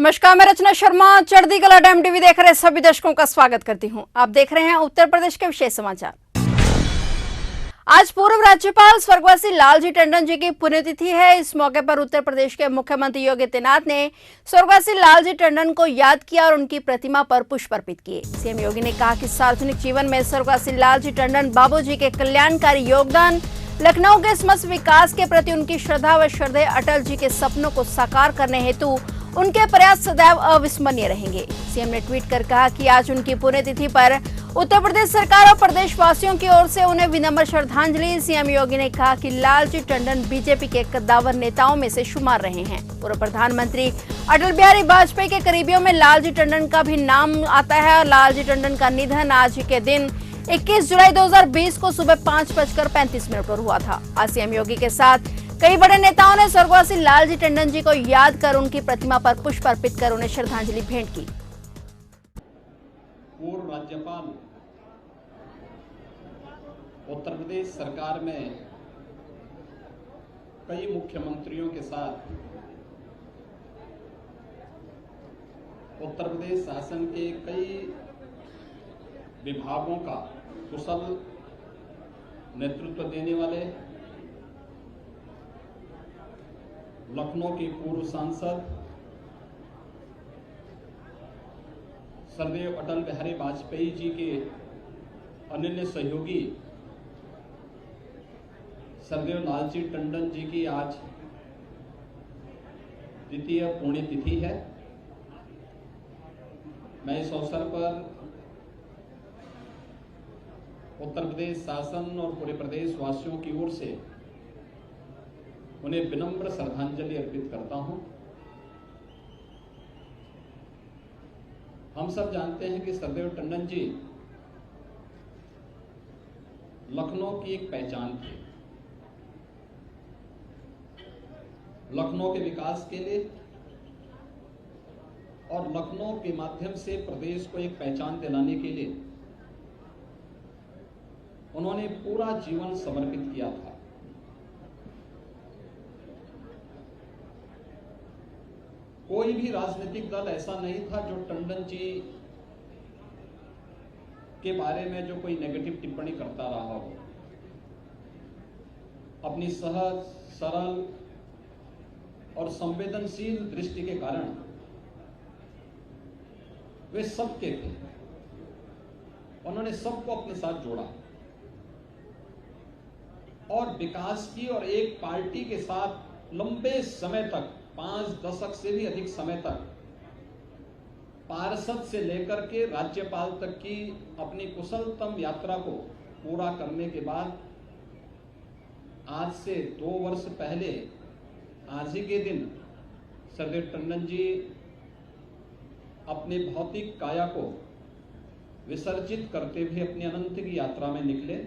नमस्कार, मैं रचना शर्मा चढ़ती कला टाइम टीवी देख रहे सभी दर्शकों का स्वागत करती हूं। आप देख रहे हैं उत्तर प्रदेश के विशेष समाचार। आज पूर्व राज्यपाल स्वर्गवासी लालजी टंडन जी की पुण्यतिथि है। इस मौके पर उत्तर प्रदेश के मुख्यमंत्री योगी आदित्यनाथ ने स्वर्गवासी लालजी टंडन को याद किया और उनकी प्रतिमा पर पुष्प अर्पित किए। सीएम योगी ने कहा कि सार्वजनिक जीवन में स्वर्गवासी लालजी टंडन बाबूजी के कल्याणकारी योगदान, लखनऊ के समस्त विकास के प्रति उनकी श्रद्धा व श्रद्धेय, अटल जी के सपनों को साकार करने हेतु उनके प्रयास सदैव अविस्मरणीय रहेंगे। सीएम ने ट्वीट कर कहा कि आज उनकी पुण्यतिथि पर उत्तर प्रदेश सरकार और प्रदेशवासियों की ओर से उन्हें विनम्र श्रद्धांजलि। सीएम योगी ने कहा कि लालजी टंडन बीजेपी के कद्दावर नेताओं में से शुमार रहे हैं। पूर्व प्रधानमंत्री अटल बिहारी वाजपेयी के करीबियों में लालजी टंडन का भी नाम आता है। लालजी टंडन का निधन आज के दिन 21 जुलाई 2020 को सुबह 5:35 पर हुआ था। आज सीएम योगी के साथ कई बड़े नेताओं ने स्वर्गवासी लालजी टंडन जी को याद कर उनकी प्रतिमा पर पुष्प अर्पित कर उन्हें श्रद्धांजलि भेंट की। पूर्व राज्यपाल उत्तर प्रदेश सरकार में कई मुख्यमंत्रियों के साथ उत्तर प्रदेश शासन के कई विभागों का कुशल नेतृत्व देने वाले लखनऊ के पूर्व सांसद सरदेव अटल बिहारी वाजपेयी जी के अनन्य सहयोगी सरदेव लालजी टंडन जी की आज द्वितीय पुण्यतिथि है। मैं इस अवसर पर उत्तर प्रदेश शासन और पूरे प्रदेश वासियों की ओर से उन्हें विनम्र श्रद्धांजलि अर्पित करता हूं। हम सब जानते हैं कि सरदेव टंडन जी लखनऊ की एक पहचान थी। लखनऊ के विकास के लिए और लखनऊ के माध्यम से प्रदेश को एक पहचान दिलाने के लिए उन्होंने पूरा जीवन समर्पित किया था। कोई भी राजनीतिक दल ऐसा नहीं था जो टंडन जी के बारे में जो कोई नेगेटिव टिप्पणी करता रहा हो। अपनी सहज, सरल और संवेदनशील दृष्टि के कारण वे सबके थे। उन्होंने सबको अपने साथ जोड़ा और विकास की और एक पार्टी के साथ लंबे समय तक 5 दशक से भी अधिक समय तक पार्षद से लेकर के राज्यपाल तक की अपनी कुशलतम यात्रा को पूरा करने के बाद आज से 2 वर्ष पहले आज ही के दिन सरदेव टंडन जी अपनी भौतिक काया को विसर्जित करते हुए अपनी अनंत की यात्रा में निकले।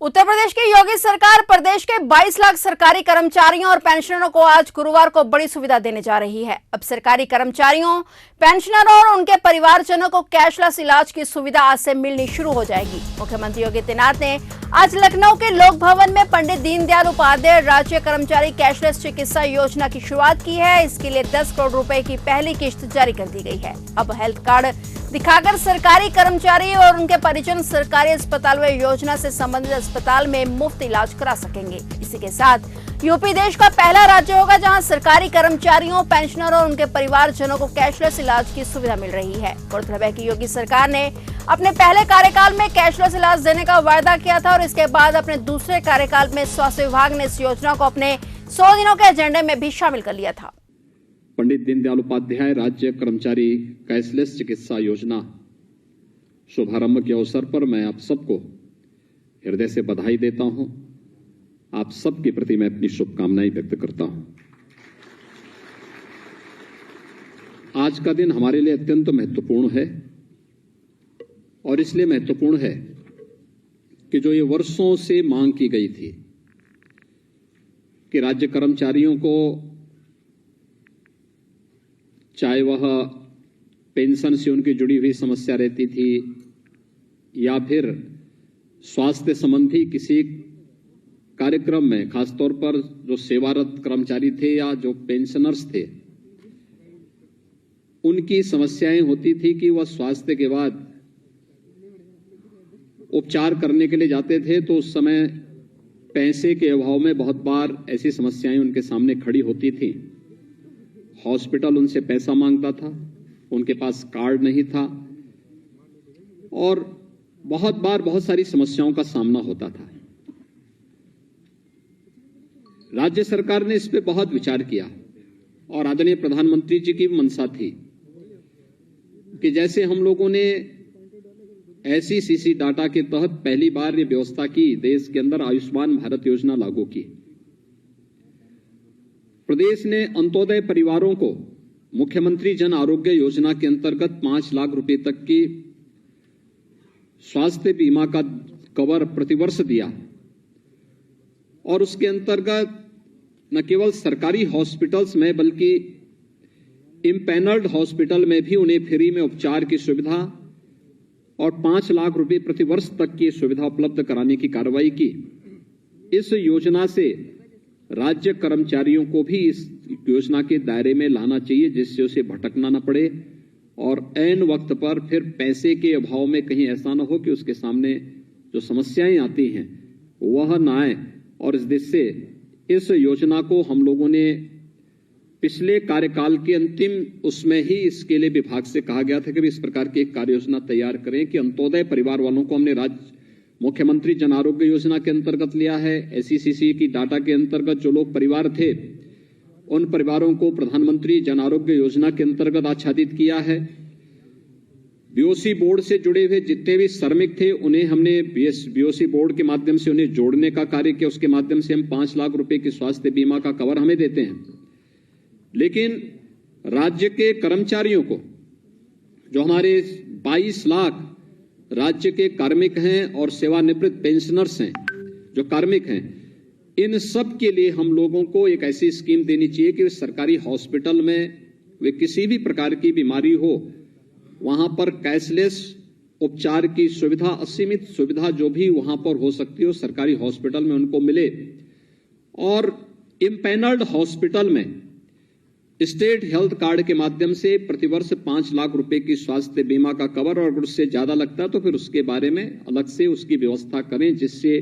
उत्तर प्रदेश की योगी सरकार प्रदेश के 22 लाख सरकारी कर्मचारियों और पेंशनरों को आज गुरुवार को बड़ी सुविधा देने जा रही है। अब सरकारी कर्मचारियों, पेंशनरों और उनके परिवारजनों को कैशलेस इलाज की सुविधा आज से मिलनी शुरू हो जाएगी। मुख्यमंत्री योगी आदित्यनाथ ने आज लखनऊ के लोक भवन में पंडित दीनदयाल उपाध्याय राज्य कर्मचारी कैशलेस चिकित्सा योजना की शुरुआत की है। इसके लिए 10 करोड़ रुपए की पहली किश्त जारी कर दी गई है। अब हेल्थ कार्ड दिखाकर सरकारी कर्मचारी और उनके परिजन सरकारी अस्पताल व योजना से संबंधित अस्पताल में मुफ्त इलाज करा सकेंगे। इसी के साथ यूपी देश का पहला राज्य होगा जहां सरकारी कर्मचारियों, पेंशनरों और उनके परिवारजनों को कैशलेस इलाज की सुविधा मिल रही है। गौरतलब है कि योगी सरकार ने अपने पहले कार्यकाल में कैशलेस इलाज देने का वायदा किया था और इसके बाद अपने दूसरे कार्यकाल में स्वास्थ्य विभाग ने इस योजना को अपने 100 दिनों के एजेंडे में भी शामिल कर लिया था। पंडित दीनदयाल उपाध्याय राज्य कर्मचारी कैशलेस चिकित्सा योजना शुभारंभ के अवसर पर मैं आप सबको हृदय से बधाई देता हूं। आप सबके प्रति मैं अपनी शुभकामनाएं व्यक्त करता हूं। आज का दिन हमारे लिए अत्यंत महत्वपूर्ण है और इसलिए महत्वपूर्ण है कि जो ये वर्षों से मांग की गई थी कि राज्य कर्मचारियों को चाहे वह पेंशन से उनकी जुड़ी हुई समस्या रहती थी या फिर स्वास्थ्य संबंधी किसी कार्यक्रम में, खासतौर पर जो सेवारत कर्मचारी थे या जो पेंशनर्स थे, उनकी समस्याएं होती थी कि वह स्वास्थ्य के बाद उपचार करने के लिए जाते थे तो उस समय पैसे के अभाव में बहुत बार ऐसी समस्याएं उनके सामने खड़ी होती थी। हॉस्पिटल उनसे पैसा मांगता था, उनके पास कार्ड नहीं था और बहुत बार बहुत सारी समस्याओं का सामना होता था। राज्य सरकार ने इस पे बहुत विचार किया और आदरणीय प्रधानमंत्री जी की मंशा थी कि जैसे हम लोगों ने SECC डाटा के तहत पहली बार ये व्यवस्था की, देश के अंदर आयुष्मान भारत योजना लागू की। प्रदेश ने अंत्योदय परिवारों को मुख्यमंत्री जन आरोग्य योजना के अंतर्गत 5 लाख रुपए तक की स्वास्थ्य बीमा का कवर प्रतिवर्ष दिया और उसके अंतर्गत न केवल सरकारी हॉस्पिटल्स में बल्कि इम्पैनल्ड हॉस्पिटल में भी उन्हें फ्री में उपचार की सुविधा और 5 लाख रुपए प्रतिवर्ष तक की सुविधा उपलब्ध कराने की कार्रवाई की। इस योजना से राज्य कर्मचारियों को भी इस योजना के दायरे में लाना चाहिए जिससे उसे भटकना न पड़े और ऐन वक्त पर फिर पैसे के अभाव में कहीं ऐसा न हो कि उसके सामने जो समस्याएं आती हैं वह न आए। और इस देश से इस योजना को हम लोगों ने पिछले कार्यकाल के अंतिम उसमें ही इसके लिए विभाग से कहा गया था कि इस प्रकार की एक कार्य योजना तैयार करें कि अंत्योदय परिवार वालों को हमने राज्य मुख्यमंत्री जन आरोग्य योजना के अंतर्गत लिया है। SECC की डाटा के अंतर्गत जो लोग परिवार थे उन परिवारों को प्रधानमंत्री जन आरोग्य योजना के अंतर्गत आच्छादित किया है। BOC बोर्ड से जुड़े हुए जितने भी श्रमिक थे उन्हें हमने BOC बोर्ड के माध्यम से उन्हें जोड़ने का कार्य किया। उसके माध्यम से हम 5 लाख रुपए की स्वास्थ्य बीमा का कवर हमें देते हैं। लेकिन राज्य के कर्मचारियों को जो हमारे 22 लाख राज्य के कार्मिक हैं और सेवानिवृत्त पेंशनर्स हैं जो कार्मिक हैं, इन सब के लिए हम लोगों को एक ऐसी स्कीम देनी चाहिए कि सरकारी हॉस्पिटल में वे किसी भी प्रकार की बीमारी हो वहां पर कैशलेस उपचार की सुविधा, असीमित सुविधा जो भी वहां पर हो सकती हो सरकारी हॉस्पिटल में उनको मिले। और इम्पैनल्ड हॉस्पिटल में स्टेट हेल्थ कार्ड के माध्यम से प्रतिवर्ष 5 लाख रुपए की स्वास्थ्य बीमा का कवर और अगर उससे ज्यादा लगता है तो फिर उसके बारे में अलग से उसकी व्यवस्था करें जिससे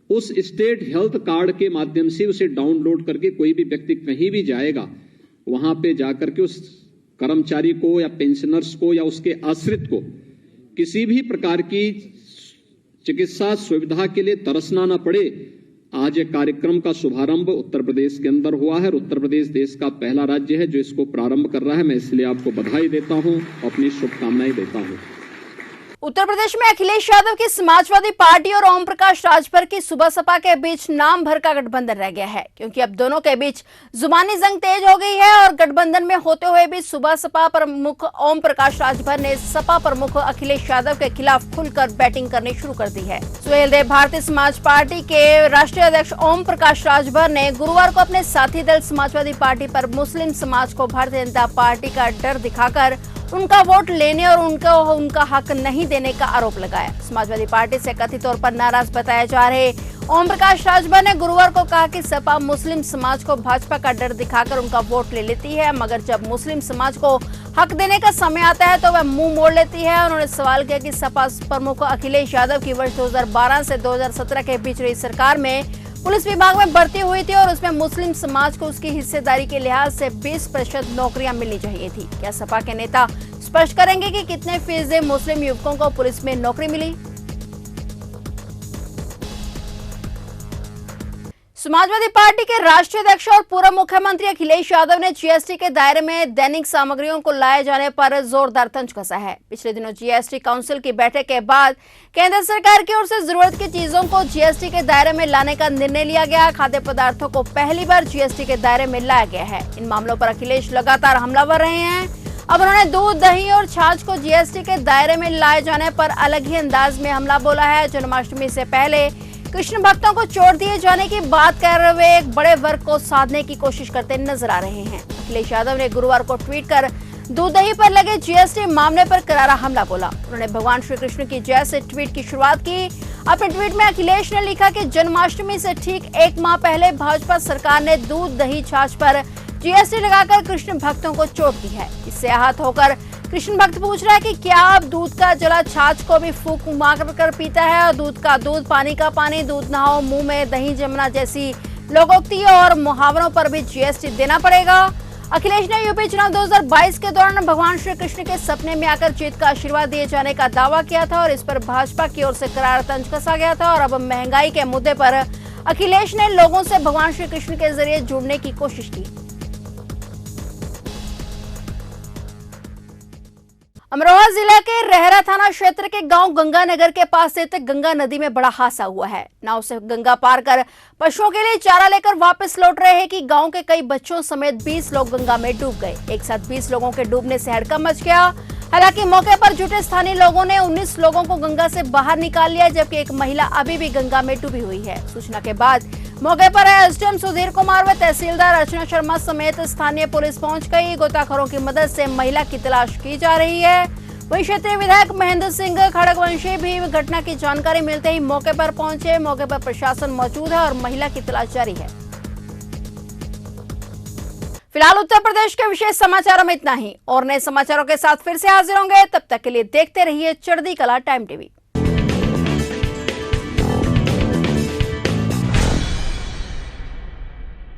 उस स्टेट हेल्थ कार्ड के माध्यम से उसे डाउनलोड करके कोई भी व्यक्ति कहीं भी जाएगा वहां पे जाकर के उस कर्मचारी को या पेंशनर्स को या उसके आश्रित को किसी भी प्रकार की चिकित्सा सुविधा के लिए तरसना न पड़े। आज एक कार्यक्रम का शुभारंभ उत्तर प्रदेश के अंदर हुआ है और उत्तर प्रदेश देश का पहला राज्य है जो इसको प्रारंभ कर रहा है। मैं इसलिए आपको बधाई देता हूं, अपनी शुभकामनाएं देता हूं। उत्तर प्रदेश में अखिलेश यादव की समाजवादी पार्टी और ओम प्रकाश राजभर की सुबह सपा के बीच नाम भर का गठबंधन रह गया है क्योंकि अब दोनों के बीच जुबानी जंग तेज हो गई है और गठबंधन में होते हुए भी सुबह सपा प्रमुख ओम प्रकाश राजभर ने सपा प्रमुख अखिलेश यादव के खिलाफ खुलकर बैटिंग करनी शुरू कर दी है। सुहेल देव भारतीय समाज पार्टी के राष्ट्रीय अध्यक्ष ओम प्रकाश राजभर ने गुरुवार को अपने साथी दल समाजवादी पार्टी पर मुस्लिम समाज को भारतीय जनता पार्टी का डर दिखाकर उनका वोट लेने और उनका हक नहीं देने का आरोप लगाया। समाजवादी पार्टी से कथित तौर पर नाराज बताए जा रहे ओम प्रकाश राजभर ने गुरुवार को कहा कि सपा मुस्लिम समाज को भाजपा का डर दिखाकर उनका वोट ले लेती है, मगर जब मुस्लिम समाज को हक देने का समय आता है तो वह मुंह मोड़ लेती है। उन्होंने सवाल किया कि सपा प्रमुख अखिलेश यादव की वर्ष 2012 से 2017 के बीच रही सरकार में पुलिस विभाग में भर्ती हुई थी और उसमें मुस्लिम समाज को उसकी हिस्सेदारी के लिहाज से 20% नौकरियां मिलनी चाहिए थी। क्या सपा के नेता स्पष्ट करेंगे कि कितने फीसदी मुस्लिम युवकों को पुलिस में नौकरी मिली? समाजवादी पार्टी के राष्ट्रीय अध्यक्ष और पूर्व मुख्यमंत्री अखिलेश यादव ने जीएसटी के दायरे में दैनिक सामग्रियों को लाए जाने पर जोरदार तंज कसा है। पिछले दिनों जीएसटी काउंसिल की बैठक के बाद केंद्र सरकार की ओर से जरूरत की चीजों को जीएसटी के दायरे में लाने का निर्णय लिया गया। खाद्य पदार्थों को पहली बार जीएसटी के दायरे में लाया गया है। इन मामलों पर अखिलेश लगातार हमलावर रहे हैं। अब उन्होंने दूध, दही और छाछ को जीएसटी के दायरे में लाए जाने पर अलग ही अंदाज में हमला बोला है। जन्माष्टमी से पहले कृष्ण भक्तों को चोट दिए जाने की बात कर रहे हुए एक बड़े वर्ग को साधने की कोशिश करते नजर आ रहे हैं। अखिलेश यादव ने गुरुवार को ट्वीट कर दूध दही पर लगे जीएसटी मामले पर करारा हमला बोला। उन्होंने भगवान श्री कृष्ण की जय से ट्वीट की शुरुआत की। अपने ट्वीट में अखिलेश ने लिखा कि जन्माष्टमी से ठीक 1 माह पहले भाजपा सरकार ने दूध, दही, छाछ पर जीएसटी लगाकर कृष्ण भक्तों को चोट दी है। इससे आहत होकर कृष्ण भक्त पूछ रहा है कि क्या आप दूध का जला छाछ को भी फूंक मार कर पीता है, और दूध का दूध, पानी का पानी, दूध नहाओ मुंह में दही जमना जैसी लोकोक्ति और मुहावरों पर भी जीएसटी देना पड़ेगा। अखिलेश ने यूपी चुनाव 2022 के दौरान भगवान श्री कृष्ण के सपने में आकर जीत का आशीर्वाद दिए जाने का दावा किया था और इस पर भाजपा की ओर से करारा तंज कसा गया था। और अब महंगाई के मुद्दे पर अखिलेश ने लोगों से भगवान श्री कृष्ण के जरिए जुड़ने की कोशिश की। अमरोहा जिला के रहरा थाना क्षेत्र के गांव गंगानगर के पास स्थित गंगा नदी में बड़ा हादसा हुआ है। नाव से गंगा पार कर पशुओं के लिए चारा लेकर वापस लौट रहे हैं कि गांव के कई बच्चों समेत 20 लोग गंगा में डूब गए। एक साथ 20 लोगों के डूबने से हड़कंप मच गया। हालांकि मौके पर जुटे स्थानीय लोगों ने 19 लोगों को गंगा से बाहर निकाल लिया, जबकि एक महिला अभी भी गंगा में डूबी हुई है। सूचना के बाद मौके पर एसडीएम सुधीर कुमार व तहसीलदार अर्चना शर्मा समेत स्थानीय पुलिस पहुंच गई। गोताखोरों की मदद से महिला की तलाश की जा रही है। वहीं क्षेत्रीय विधायक महेंद्र सिंह खड़गवंशी भी घटना की जानकारी मिलते ही मौके पर पहुंचे। मौके पर प्रशासन मौजूद है और महिला की तलाश जारी है। फिलहाल उत्तर प्रदेश के विशेष समाचारों में इतना ही, और नए समाचारों के साथ फिर से हाजिर होंगे। तब तक के लिए देखते रहिए चढ़ती कला टाइम टीवी।